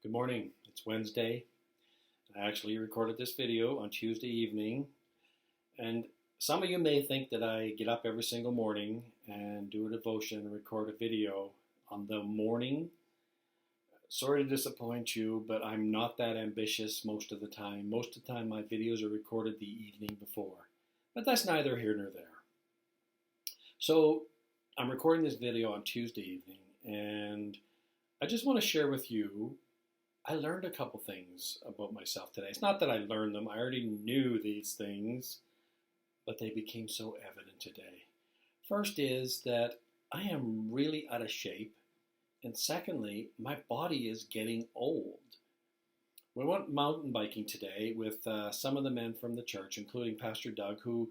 Good morning. It's Wednesday. I actually recorded this video on Tuesday evening, and some of you may think that I get up every single morning and do a devotion and record a video on the morning. Sorry to disappoint you, but I'm not that ambitious most of the time. Most of the time my videos are recorded the evening before, but that's neither here nor there. So I'm recording this video on Tuesday evening, and I just want to share with you I learned a couple things about myself today. It's not that I learned them. I already knew these things, but they became so evident today. First is that I am really out of shape. And secondly, my body is getting old. We went mountain biking today with some of the men from the church, including Pastor Doug, who,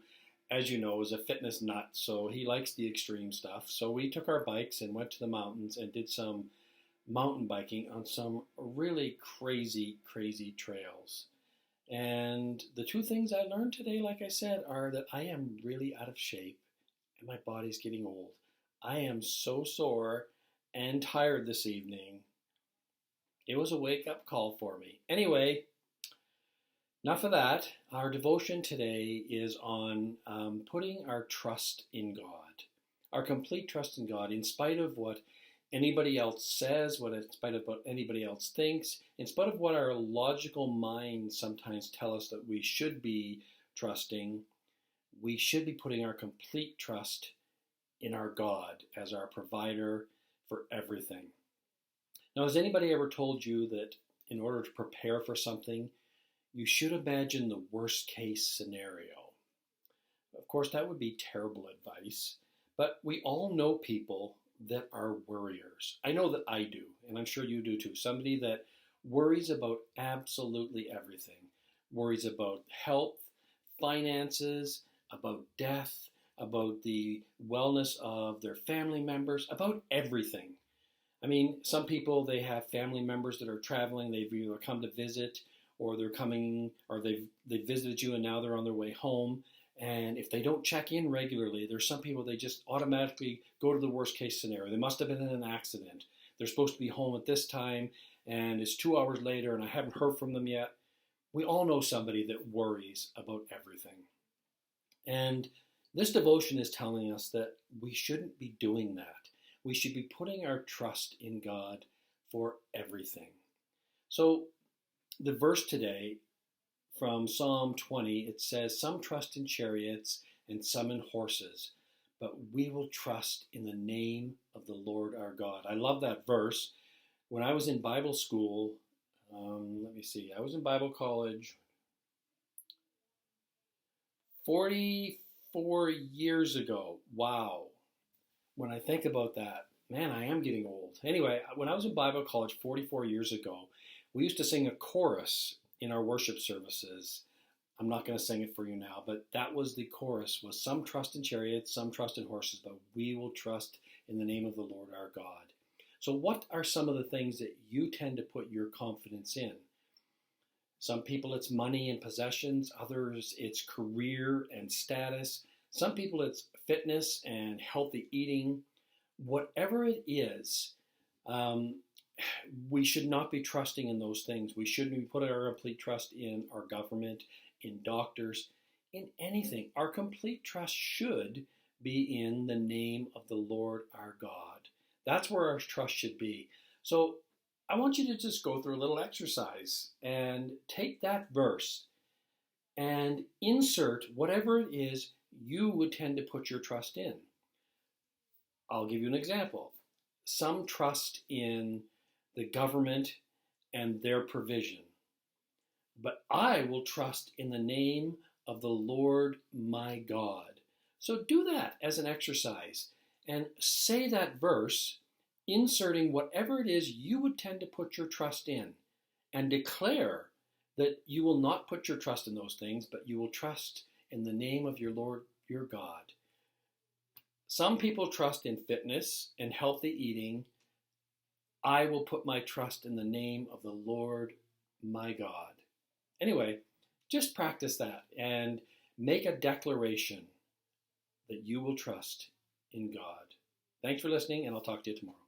as you know, is a fitness nut. So he likes the extreme stuff. So we took our bikes and went to the mountains and did some mountain biking on some really crazy trails. And the two things I learned today, like I said, are that I am really out of shape and my body's getting old. I am so sore and tired this evening. It was a wake-up call for me. Anyway, enough of that. Our devotion today is on putting our trust in God, our complete trust in God, in spite of what anybody else says, in spite of what anybody else thinks, in spite of what our logical minds sometimes tell us that we should be trusting, we should be putting our complete trust in our God as our provider for everything. Now, has anybody ever told you that in order to prepare for something, you should imagine the worst case scenario? Of course, that would be terrible advice, but we all know people that are worriers. I know that I do, and I'm sure you do too. Somebody that worries about absolutely everything. Worries about health, finances, about death, about the wellness of their family members, about everything. I mean, some people, they have family members that are traveling. They've either come to visit, or they're coming, or they've visited you and now they're on their way home. And if they don't check in regularly, there's some people, they just automatically go to the worst case scenario. They must have been in an accident. They're supposed to be home at this time, and it's 2 hours later, and I haven't heard from them yet. We all know somebody that worries about everything. And this devotion is telling us that we shouldn't be doing that. We should be putting our trust in God for everything. So the verse today, from Psalm 20, it says, "Some trust in chariots and some in horses, but we will trust in the name of the Lord our God." I love that verse. When I was in Bible school, I was in Bible college 44 years ago. Wow. When I think about that, man, I am getting old. Anyway, when I was in Bible college 44 years ago, we used to sing a chorus in our worship services. I'm not going to sing it for you now, but that was the chorus, was "Some trust in chariots, some trust in horses, but we will trust in the name of the Lord our God." So what are some of the things that you tend to put your confidence in? Some people it's money and possessions, others it's career and status. Some people it's fitness and healthy eating. Whatever it is, we should not be trusting in those things. We shouldn't be putting our complete trust in our government, in doctors, in anything. Our complete trust should be in the name of the Lord our God. That's where our trust should be. So I want you to just go through a little exercise and take that verse and insert whatever it is you would tend to put your trust in. I'll give you an example. Some trust in the government and their provision, but I will trust in the name of the Lord my God. So do that as an exercise and say that verse, inserting whatever it is you would tend to put your trust in, and declare that you will not put your trust in those things, but you will trust in the name of your Lord your God. Some people trust in fitness and healthy eating. I will put my trust in the name of the Lord my God. Anyway, just practice that and make a declaration that you will trust in God. Thanks for listening, and I'll talk to you tomorrow.